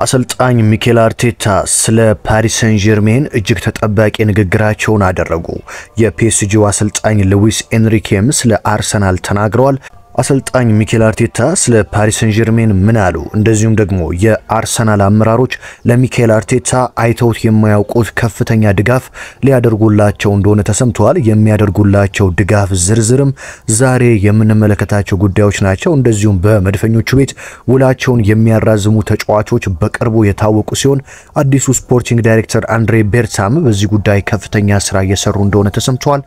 አሰልጣኝ ሚኬል አርቴታ ስለ ፓሪስ ሰን ጀርሜን እጅግ ተጠባቂ ንግግራቸውን አደረጉ። የፒኤስጂው አሰልጣኝ ሉዊስ ኤንሪኬም ስለ አርሰናል ተናግረዋል። አሰልጣኝ ሚኬል አርቴታ ስለ ፓሪስ ሰን ጀርሜን ምን አሉ? እንደዚሁም ደግሞ የአርሰናል አመራሮች ለሚኬል አርቴታ አይተውት የማያውቁት ከፍተኛ ድጋፍ ሊያደርጉላቸው እንደሆነ ተሰምቷል። የሚያደርጉላቸው ድጋፍ ዝርዝርም ዛሬ የምንመለከታቸው ጉዳዮች ናቸው። እንደዚሁም በመድፈኞቹ ቤት ውላቸውን የሚያራዝሙ ተጫዋቾች በቅርቡ የታወቁ ሲሆን አዲሱ ስፖርቲንግ ዳይሬክተር አንድሬ ቤርታም በዚህ ጉዳይ ከፍተኛ ስራ እየሰሩ እንደሆነ ተሰምቷል።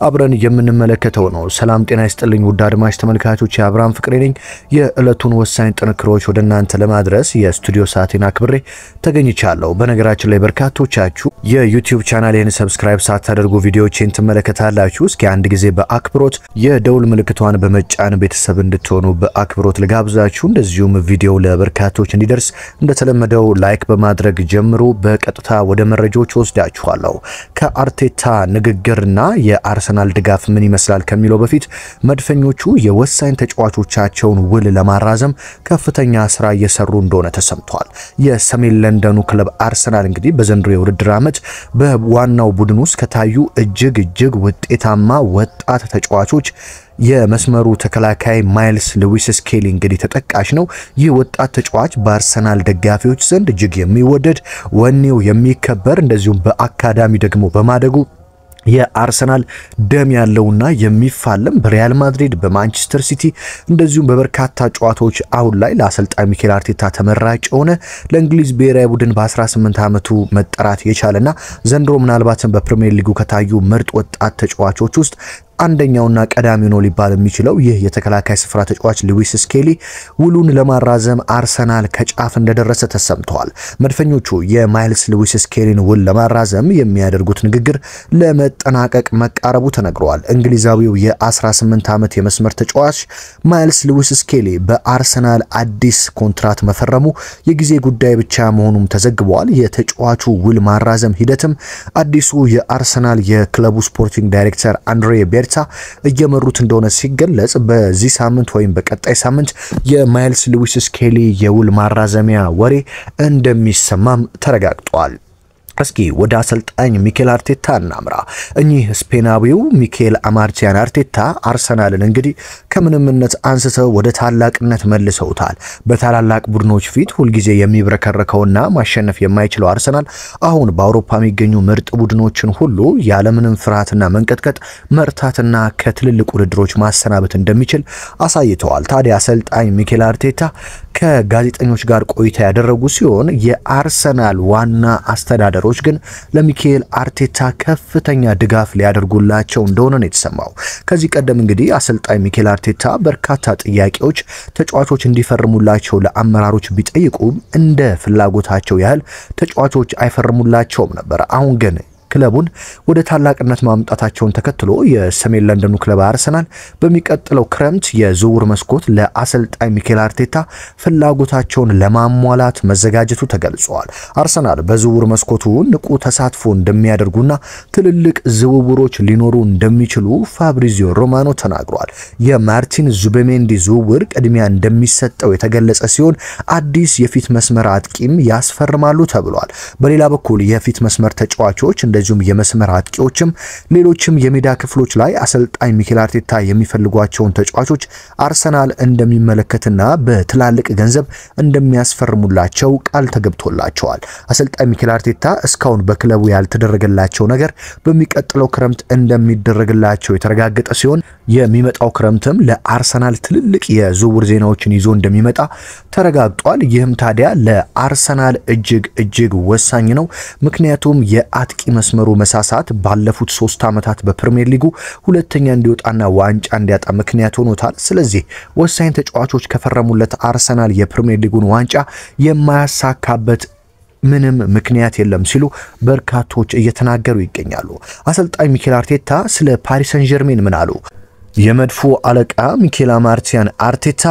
አብረን የምንመለከተው ነው። ሰላም ጤና ይስጥልኝ ውድ አድማጭ ተመልካቾች፣ የአብርሃም ፍቅሬ ነኝ። የዕለቱን ወሳኝ ጥንክሮች ወደ እናንተ ለማድረስ የስቱዲዮ ሰዓቴን አክብሬ ተገኝቻለሁ። በነገራችን ላይ በርካቶቻችሁ የዩቲዩብ ቻናሌን ሰብስክራይብ ሳታደርጉ ቪዲዮዎችን ትመለከታላችሁ። እስኪ አንድ ጊዜ በአክብሮት የደውል ምልክቷን በመጫን ቤተሰብ እንድትሆኑ በአክብሮት ልጋብዛችሁ። እንደዚሁም ቪዲዮው ለበርካቶች እንዲደርስ እንደተለመደው ላይክ በማድረግ ጀምሩ። በቀጥታ ወደ መረጃዎች ወስዳችኋለሁ። ከአርቴታ ንግግርና የአርሰናል ድጋፍ ምን ይመስላል ከሚለው በፊት መድፈኞቹ የወሳኝ ተጫዋቾቻቸውን ውል ለማራዘም ከፍተኛ ስራ እየሰሩ እንደሆነ ተሰምቷል። የሰሜን ለንደኑ ክለብ አርሰናል እንግዲህ በዘንድሮ የውድድር ዓመት በዋናው ቡድን ውስጥ ከታዩ እጅግ ውጤታማ ወጣት ተጫዋቾች የመስመሩ ተከላካይ ማይልስ ሉዊስ ስኬሊ እንግዲህ ተጠቃሽ ነው። ይህ ወጣት ተጫዋች በአርሰናል ደጋፊዎች ዘንድ እጅግ የሚወደድ ወኔው የሚከበር እንደዚሁም በአካዳሚ ደግሞ በማደጉ የአርሰናል ደም ያለውና የሚፋለም በሪያል ማድሪድ በማንቸስተር ሲቲ እንደዚሁም በበርካታ ጨዋታዎች አሁን ላይ ለአሰልጣኝ ሚኬል አርቴታ ተመራጭ ሆነ ለእንግሊዝ ብሔራዊ ቡድን በ18 ዓመቱ መጠራት የቻለና ዘንድሮ ምናልባትም በፕሪሚየር ሊጉ ከታዩ ምርጥ ወጣት ተጫዋቾች ውስጥ አንደኛውና ቀዳሚው ነው ሊባል የሚችለው ይህ የተከላካይ ስፍራ ተጫዋች ሉዊስ ስኬሊ ውሉን ለማራዘም አርሰናል ከጫፍ እንደደረሰ ተሰምቷል። መድፈኞቹ የማይልስ ሉዊስ ስኬሊን ውል ለማራዘም የሚያደርጉት ንግግር ለመጠናቀቅ መቃረቡ ተነግሯል። እንግሊዛዊው የ18 ዓመት የመስመር ተጫዋች ማይልስ ሉዊስ ስኬሊ በአርሰናል አዲስ ኮንትራት መፈረሙ የጊዜ ጉዳይ ብቻ መሆኑም ተዘግቧል። የተጫዋቹ ውል ማራዘም ሂደትም አዲሱ የአርሰናል የክለቡ ስፖርቲንግ ዳይሬክተር አንድሬ ቤርታ እየመሩት እንደሆነ ሲገለጽ በዚህ ሳምንት ወይም በቀጣይ ሳምንት የማይልስ ሉዊስ ስኬሊ የውል ማራዘሚያ ወሬ እንደሚሰማም ተረጋግጧል። እስኪ ወደ አሰልጣኝ ሚኬል አርቴታ እናምራ። እኚህ ስፔናዊው ሚኬል አማርቲያን አርቴታ አርሰናልን እንግዲህ ከምንምነት አንስተው ወደ ታላቅነት መልሰውታል። በታላላቅ ቡድኖች ፊት ሁልጊዜ የሚብረከረከውና ማሸነፍ የማይችለው አርሰናል አሁን በአውሮፓ የሚገኙ ምርጥ ቡድኖችን ሁሉ ያለምንም ፍርሃትና መንቀጥቀጥ መርታትና ከትልልቅ ውድድሮች ማሰናበት እንደሚችል አሳይተዋል። ታዲያ አሰልጣኝ ሚኬል አርቴታ ከጋዜጠኞች ጋር ቆይታ ያደረጉ ሲሆን የአርሰናል ዋና አስተዳደሮች ግን ለሚኬል አርቴታ ከፍተኛ ድጋፍ ሊያደርጉላቸው እንደሆነ ነው የተሰማው። ከዚህ ቀደም እንግዲህ አሰልጣኝ ሚኬል አርቴታ በርካታ ጥያቄዎች ተጫዋቾች እንዲፈርሙላቸው ለአመራሮች ቢጠይቁም እንደ ፍላጎታቸው ያህል ተጫዋቾች አይፈርሙላቸውም ነበር። አሁን ግን ክለቡን ወደ ታላቅነት ማምጣታቸውን ተከትሎ የሰሜን ለንደኑ ክለብ አርሰናል በሚቀጥለው ክረምት የዝውውር መስኮት ለአሰልጣኝ ሚኬል አርቴታ ፍላጎታቸውን ለማሟላት መዘጋጀቱ ተገልጿል። አርሰናል በዝውውር መስኮቱ ንቁ ተሳትፎ እንደሚያደርጉና ትልልቅ ዝውውሮች ሊኖሩ እንደሚችሉ ፋብሪዚዮ ሮማኖ ተናግሯል። የማርቲን ዙቤሜንዲ ዝውውር ቅድሚያ እንደሚሰጠው የተገለጸ ሲሆን አዲስ የፊት መስመር አጥቂም ያስፈርማሉ ተብሏል። በሌላ በኩል የፊት መስመር ተጫዋቾች እንደዚሁም የመስመር አጥቂዎችም ሌሎችም የሜዳ ክፍሎች ላይ አሰልጣኝ ሚኬል አርቴታ የሚፈልጓቸውን ተጫዋቾች አርሰናል እንደሚመለከትና በትላልቅ ገንዘብ እንደሚያስፈርሙላቸው ቃል ተገብቶላቸዋል። አሰልጣኝ ሚኬል አርቴታ እስካሁን በክለቡ ያልተደረገላቸው ነገር በሚቀጥለው ክረምት እንደሚደረግላቸው የተረጋገጠ ሲሆን የሚመጣው ክረምትም ለአርሰናል ትልልቅ የዝውውር ዜናዎችን ይዞ እንደሚመጣ ተረጋግጧል። ይህም ታዲያ ለአርሰናል እጅግ ወሳኝ ነው። ምክንያቱም የአጥቂ መስመሩ መሳሳት ባለፉት 3 ዓመታት በፕሪሚየር ሊጉ ሁለተኛ እንዲወጣና ዋንጫ እንዲያጣ ምክንያት ሆኖታል። ስለዚህ ወሳኝ ተጫዋቾች ከፈረሙለት አርሰናል የፕሪሚየር ሊጉን ዋንጫ የማያሳካበት ምንም ምክንያት የለም ሲሉ በርካቶች እየተናገሩ ይገኛሉ። አሰልጣኝ ሚኬል አርቴታ ስለ ፓሪስ ሰን ጀርሜን ምን አሉ? የመድፎ አለቃ ሚኬል አማርቲያን አርቴታ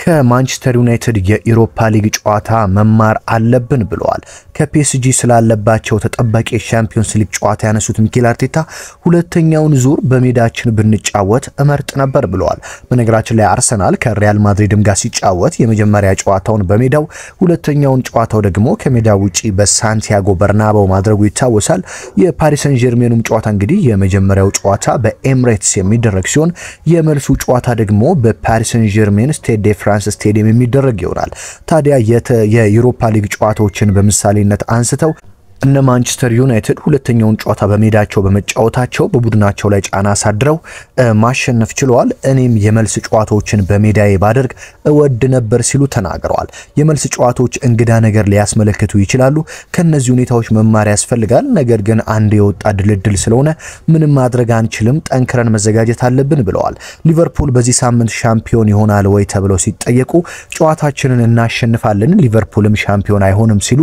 ከማንቸስተር ዩናይትድ የኢሮፓ ሊግ ጨዋታ መማር አለብን ብለዋል። ከፒኤስጂ ስላለባቸው ተጠባቂ ቻምፒዮንስ ሊግ ጨዋታ ያነሱት ሚኬል አርቴታ ሁለተኛውን ዙር በሜዳችን ብንጫወት እመርጥ ነበር ብለዋል። በነገራችን ላይ አርሰናል ከሪያል ማድሪድም ጋር ሲጫወት የመጀመሪያ ጨዋታውን በሜዳው ሁለተኛውን ጨዋታው ደግሞ ከሜዳ ውጪ በሳንቲያጎ በርናባው ማድረጉ ይታወሳል። የፓሪስ ሰን ጀርሜኑም ጨዋታ እንግዲህ የመጀመሪያው ጨዋታ በኤምሬትስ የሚደረግ ሲሆን የመልሱ ጨዋታ ደግሞ በፓሪስ ሰን ጀርሜን ስቴድ ደ ፍራንስ ስቴዲየም የሚደረግ ይሆናል። ታዲያ የዩሮፓ ሊግ ጨዋታዎችን በምሳሌነት አንስተው እነ ማንቸስተር ዩናይትድ ሁለተኛውን ጨዋታ በሜዳቸው በመጫወታቸው በቡድናቸው ላይ ጫና አሳድረው ማሸነፍ ችለዋል። እኔም የመልስ ጨዋታዎችን በሜዳዬ ባደርግ እወድ ነበር ሲሉ ተናግረዋል። የመልስ ጨዋታዎች እንግዳ ነገር ሊያስመለክቱ ይችላሉ። ከነዚህ ሁኔታዎች መማር ያስፈልጋል። ነገር ግን አንድ የወጣ ድልድል ስለሆነ ምንም ማድረግ አንችልም፣ ጠንክረን መዘጋጀት አለብን ብለዋል። ሊቨርፑል በዚህ ሳምንት ሻምፒዮን ይሆናል ወይ ተብለው ሲጠየቁ ጨዋታችንን እናሸንፋለን፣ ሊቨርፑልም ሻምፒዮን አይሆንም ሲሉ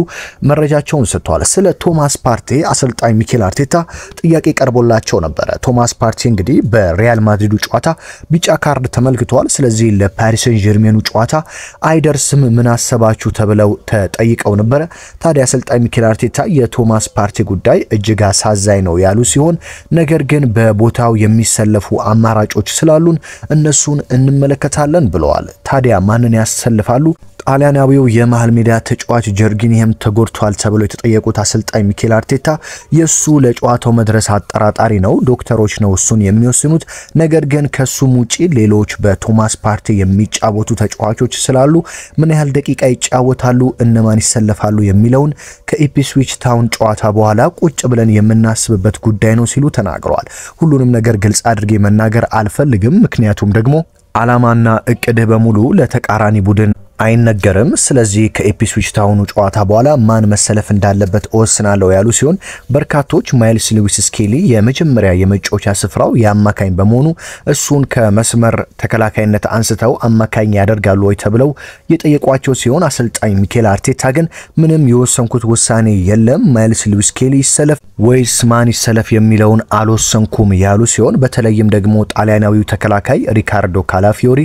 መረጃቸውን ሰጥተዋል። ስለ ቶማስ ፓርቴ አሰልጣኝ ሚኬል አርቴታ ጥያቄ ቀርቦላቸው ነበር። ቶማስ ፓርቴ እንግዲህ በሪያል ማድሪዱ ጨዋታ ቢጫ ካርድ ተመልክቷል። ስለዚህ ለፓሪስ ሰን ጀርሜኑ ጨዋታ አይደርስም፣ ምን አሰባችሁ ተብለው ተጠይቀው ነበር። ታዲያ አሰልጣኝ ሚኬል አርቴታ የቶማስ ፓርቴ ጉዳይ እጅግ አሳዛኝ ነው ያሉ ሲሆን ነገር ግን በቦታው የሚሰለፉ አማራጮች ስላሉን እነሱን እንመለከታለን ብለዋል። ታዲያ ማንን ያሰልፋሉ? ጣሊያናዊው የመሃል ሜዳ ተጫዋች ጆርጊኒየም ተጎድቷል ተብሎ የተጠየቁት አሰልጣኝ ሚኬል አርቴታ የሱ ለጨዋታው መድረስ አጠራጣሪ ነው፣ ዶክተሮች ነው እሱን የሚወስኑት። ነገር ግን ከሱም ውጪ ሌሎች በቶማስ ፓርቴ የሚጫወቱ ተጫዋቾች ስላሉ ምን ያህል ደቂቃ ይጫወታሉ፣ እነማን ይሰለፋሉ የሚለውን ከኢፕስዊች ታውን ጨዋታ በኋላ ቁጭ ብለን የምናስብበት ጉዳይ ነው ሲሉ ተናግረዋል። ሁሉንም ነገር ግልጽ አድርጌ መናገር አልፈልግም፣ ምክንያቱም ደግሞ ዓላማና እቅድህ በሙሉ ለተቃራኒ ቡድን አይነገርም። ስለዚህ ከኢፕስዊች ታውኑ ጨዋታ በኋላ ማን መሰለፍ እንዳለበት እወስናለሁ ያሉ ሲሆን በርካቶች ማይልስ ሉዊስ ስኬሊ የመጀመሪያ የመጫወቻ ስፍራው የአማካኝ በመሆኑ እሱን ከመስመር ተከላካይነት አንስተው አማካኝ ያደርጋሉ ወይ ተብለው የጠየቋቸው ሲሆን አሰልጣኝ ሚኬል አርቴታ ግን ምንም የወሰንኩት ውሳኔ የለም፣ ማይልስ ሉዊስ ስኬሊ ይሰለፍ ወይስ ማን ይሰለፍ የሚለውን አልወሰንኩም ያሉ ሲሆን በተለይም ደግሞ ጣሊያናዊው ተከላካይ ሪካርዶ ካላፊዮሪ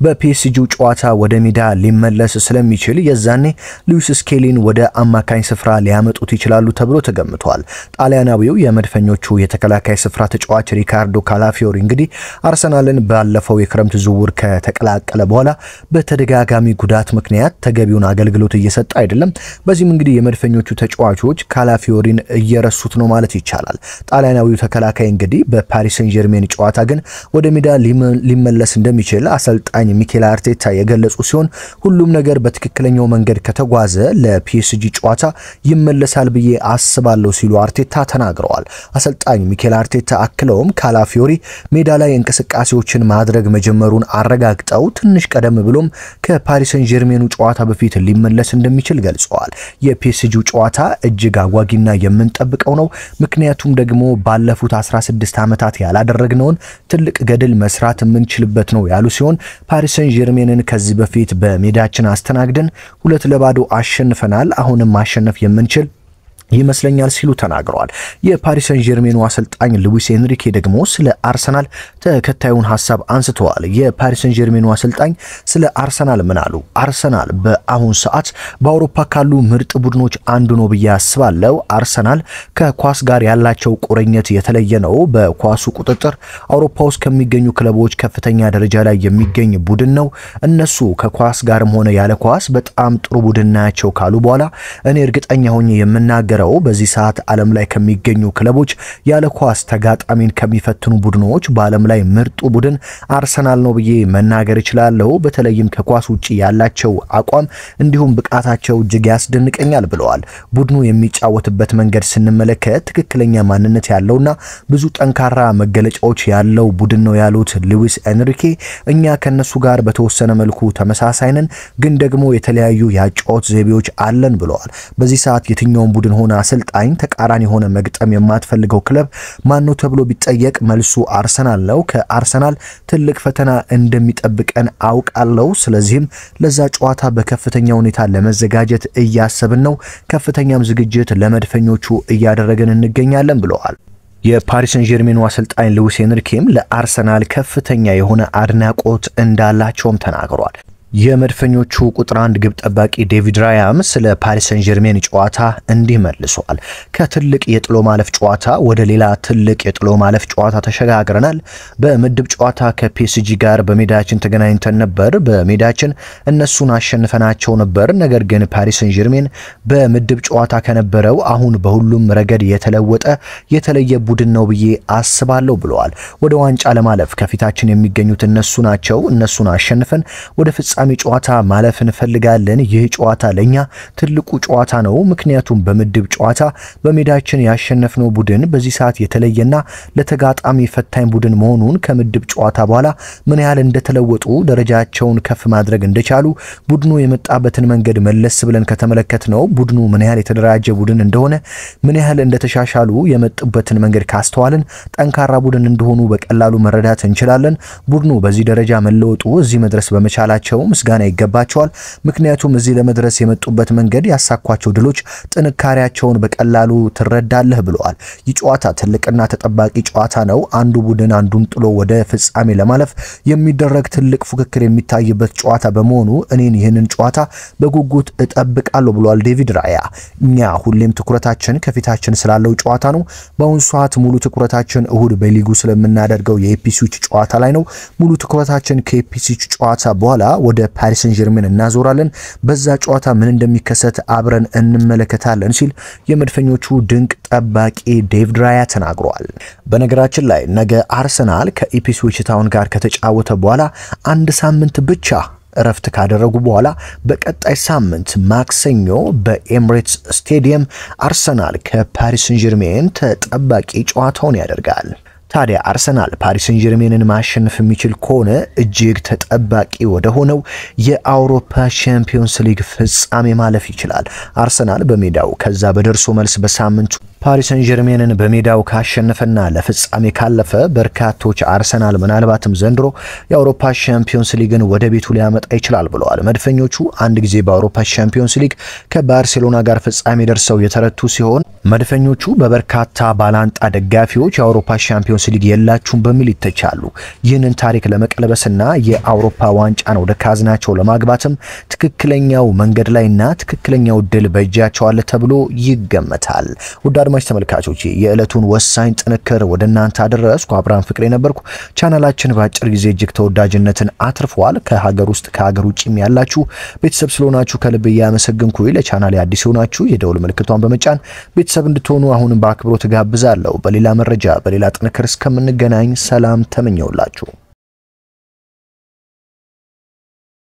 በፒኤስጂው ጨዋታ ወደ ሜዳ መለስ ስለሚችል የዛኔ ሉዊስ ስኬሊን ወደ አማካኝ ስፍራ ሊያመጡት ይችላሉ ተብሎ ተገምቷል። ጣሊያናዊው የመድፈኞቹ የተከላካይ ስፍራ ተጫዋች ሪካርዶ ካላፊዮሪ እንግዲህ አርሰናልን ባለፈው የክረምት ዝውውር ከተቀላቀለ በኋላ በተደጋጋሚ ጉዳት ምክንያት ተገቢውን አገልግሎት እየሰጠ አይደለም። በዚህም እንግዲህ የመድፈኞቹ ተጫዋቾች ካላፊዮሪን እየረሱት ነው ማለት ይቻላል። ጣሊያናዊው ተከላካይ እንግዲህ በፓሪስ ሰን ጀርሜን ጨዋታ ግን ወደ ሜዳ ሊመለስ እንደሚችል አሰልጣኝ ሚኬል አርቴታ የገለጹ ሲሆን ሁሉም ነገር በትክክለኛው መንገድ ከተጓዘ ለፒኤስጂ ጨዋታ ይመለሳል ብዬ አስባለሁ ሲሉ አርቴታ ተናግረዋል። አሰልጣኝ ሚኬል አርቴታ አክለውም ካላፊዮሪ ሜዳ ላይ እንቅስቃሴዎችን ማድረግ መጀመሩን አረጋግጠው ትንሽ ቀደም ብሎም ከፓሪስ ሰን ጀርሜኑ ጨዋታ በፊት ሊመለስ እንደሚችል ገልጸዋል። የፒኤስጂው ጨዋታ እጅግ አጓጊና የምንጠብቀው ነው፣ ምክንያቱም ደግሞ ባለፉት 16 ዓመታት ያላደረግነውን ትልቅ ገድል መስራት የምንችልበት ነው ያሉ ሲሆን ፓሪስ ሰን ጀርሜንን ከዚህ በፊት በሜዳችን አስተናግደን 2-0 አሸንፈናል። አሁንም ማሸነፍ የምንችል ይመስለኛል ሲሉ ተናግረዋል። የፓሪስ ሰን ጀርሜኑ አሰልጣኝ ሉዊስ ኤንሪኬ ደግሞ ስለ አርሰናል ተከታዩን ሐሳብ አንስተዋል። የፓሪስ ሰን ጀርሜኑ አሰልጣኝ ስለ አርሰናል ምን አሉ? አርሰናል በአሁን ሰዓት በአውሮፓ ካሉ ምርጥ ቡድኖች አንዱ ነው ብዬ አስባለሁ። አርሰናል ከኳስ ጋር ያላቸው ቁርኝት የተለየ ነው። በኳሱ ቁጥጥር አውሮፓ ውስጥ ከሚገኙ ክለቦች ከፍተኛ ደረጃ ላይ የሚገኝ ቡድን ነው። እነሱ ከኳስ ጋርም ሆነ ያለ ኳስ በጣም ጥሩ ቡድን ናቸው ካሉ በኋላ እኔ እርግጠኛ ሆኜ የምናገረው በዚህ ሰዓት ዓለም ላይ ከሚገኙ ክለቦች ያለ ኳስ ተጋጣሚን ከሚፈትኑ ቡድኖች በዓለም ላይ ምርጡ ቡድን አርሰናል ነው ብዬ መናገር እችላለሁ። በተለይም ከኳስ ውጪ ያላቸው አቋም እንዲሁም ብቃታቸው እጅግ ያስደንቀኛል ብለዋል። ቡድኑ የሚጫወትበት መንገድ ስንመለከት ትክክለኛ ማንነት ያለውና ብዙ ጠንካራ መገለጫዎች ያለው ቡድን ነው ያሉት ሉዊስ ኤንሪኬ እኛ ከነሱ ጋር በተወሰነ መልኩ ተመሳሳይ ነን፣ ግን ደግሞ የተለያዩ ያጫወት ዘይቤዎች አለን ብለዋል። በዚህ ሰዓት የትኛውን ቡድን ሆነ አሰልጣኝ ተቃራኒ ሆነ መግጠም የማትፈልገው ክለብ ማነው ተብሎ ቢጠየቅ መልሱ አርሰናል ነው። ከአርሰናል ትልቅ ፈተና እንደሚጠብቀን አውቃለሁ። ስለዚህም ለዛ ጨዋታ በከፍተኛ ሁኔታ ለመዘጋጀት እያሰብን ነው። ከፍተኛም ዝግጅት ለመድፈኞቹ እያደረገን እንገኛለን ብለዋል። የፓሪስ ሰን ጀርሜኑ አሰልጣኝ ሉዊስ ኤንሪኬም ለአርሰናል ከፍተኛ የሆነ አድናቆት እንዳላቸውም ተናግሯል። የመድፈኞቹ ቁጥር 1 ግብ ጠባቂ ዴቪድ ራያም ስለ ፓሪስ ሰን ጀርሜን ጨዋታ እንዲህ መልሷል። ከትልቅ የጥሎ ማለፍ ጨዋታ ወደ ሌላ ትልቅ የጥሎ ማለፍ ጨዋታ ተሸጋግረናል። በምድብ ጨዋታ ከፒኤስጂ ጋር በሜዳችን ተገናኝተን ነበር። በሜዳችን እነሱን አሸንፈናቸው ነበር። ነገር ግን ፓሪስ ሰን ጀርሜን በምድብ ጨዋታ ከነበረው አሁን በሁሉም ረገድ የተለየ ቡድን ነው ብዬ አስባለሁ ብለዋል። ወደ ዋንጫ ለማለፍ ከፊታችን የሚገኙት እነሱ ናቸው። እነሱን አሸንፈን ወደ ፍጻሜ ጨዋታ ማለፍ እንፈልጋለን። ይህ ጨዋታ ለኛ ትልቁ ጨዋታ ነው። ምክንያቱም በምድብ ጨዋታ በሜዳችን ያሸነፍነው ቡድን በዚህ ሰዓት የተለየና ለተጋጣሚ ፈታኝ ቡድን መሆኑን ከምድብ ጨዋታ በኋላ ምን ያህል እንደተለወጡ ደረጃቸውን ከፍ ማድረግ እንደቻሉ ቡድኑ የመጣበትን መንገድ መለስ ብለን ከተመለከትነው ቡድኑ ምን ያህል የተደራጀ ቡድን እንደሆነ ምን ያህል እንደተሻሻሉ የመጡበትን መንገድ ካስተዋልን ጠንካራ ቡድን እንደሆኑ በቀላሉ መረዳት እንችላለን። ቡድኑ በዚህ ደረጃ መለወጡ እዚህ መድረስ በመቻላቸው ምስጋና ይገባቸዋል። ምክንያቱም እዚህ ለመድረስ የመጡበት መንገድ ያሳኳቸው ድሎች ጥንካሬያቸውን በቀላሉ ትረዳለህ ብለዋል። ይህ ጨዋታ ትልቅና ተጠባቂ ጨዋታ ነው። አንዱ ቡድን አንዱን ጥሎ ወደ ፍጻሜ ለማለፍ የሚደረግ ትልቅ ፉክክር የሚታይበት ጨዋታ በመሆኑ እኔን ይህንን ጨዋታ በጉጉት እጠብቃለሁ ብለዋል ዴቪድ ራያ። እኛ ሁሌም ትኩረታችን ከፊታችን ስላለው ጨዋታ ነው። በአሁኑ ሰዓት ሙሉ ትኩረታችን እሁድ በሊጉ ስለምናደርገው የኢፒኤስጂ ጨዋታ ላይ ነው። ሙሉ ትኩረታችን ከኢፒኤስጂ ጨዋታ በኋላ ወደ ፓሪስ ሰን ጀርሜን እናዞራለን። በዛ ጨዋታ ምን እንደሚከሰት አብረን እንመለከታለን ሲል የመድፈኞቹ ድንቅ ጠባቂ ዴቪድ ራያ ተናግሯል። በነገራችን ላይ ነገ አርሰናል ከኢፕስዊች ታውን ጋር ከተጫወተ በኋላ አንድ ሳምንት ብቻ እረፍት ካደረጉ በኋላ በቀጣይ ሳምንት ማክሰኞ በኤምሬትስ ስቴዲየም አርሰናል ከፓሪስ ሰን ጀርሜን ተጠባቂ ጨዋታውን ያደርጋል። ታዲያ አርሰናል ፓሪስ ሰን ጀርሜንን ማሸነፍ የሚችል ከሆነ እጅግ ተጠባቂ ወደ ሆነው የአውሮፓ ቻምፒዮንስ ሊግ ፍጻሜ ማለፍ ይችላል። አርሰናል በሜዳው ከዛ በደርሶ መልስ በሳምንቱ ፓሪስ ሰን ጀርሜንን በሜዳው ካሸነፈና ለፍጻሜ ካለፈ በርካቶች አርሰናል ምናልባትም ዘንድሮ የአውሮፓ ቻምፒዮንስ ሊግን ወደ ቤቱ ሊያመጣ ይችላል ብለዋል። መድፈኞቹ አንድ ጊዜ በአውሮፓ ቻምፒዮንስ ሊግ ከባርሴሎና ጋር ፍጻሜ ደርሰው የተረቱ ሲሆን መድፈኞቹ በበርካታ ባላንጣ ደጋፊዎች የአውሮፓ ቻምፒዮንስ ሊግ የላችሁም በሚል ይተቻሉ። ይህንን ታሪክ ለመቀልበስና የአውሮፓ ዋንጫን ወደ ካዝናቸው ለማግባትም ትክክለኛው መንገድ ላይና ትክክለኛው ድል በእጃቸው አለ ተብሎ ይገመታል። ውድ አድማጭ ተመልካቾች የዕለቱን ወሳኝ ጥንክር ወደ እናንተ አደረስኩ። አብርሃም ፍቅሬ ነበርኩ። ቻናላችን በአጭር ጊዜ እጅግ ተወዳጅነትን አትርፏል። ከሀገር ውስጥ ከሀገር ውጭም ያላችሁ ቤተሰብ ስለሆናችሁ ከልብ ያመሰግንኩ። ለቻናሌ አዲስ ሆናችሁ የደውል ምልክቷን በመጫን ቤተሰብ እንድትሆኑ አሁንም በአክብሮት ጋብዛለሁ። በሌላ መረጃ በሌላ ጥንክር እስከምንገናኝ ሰላም ተመኘውላችሁ።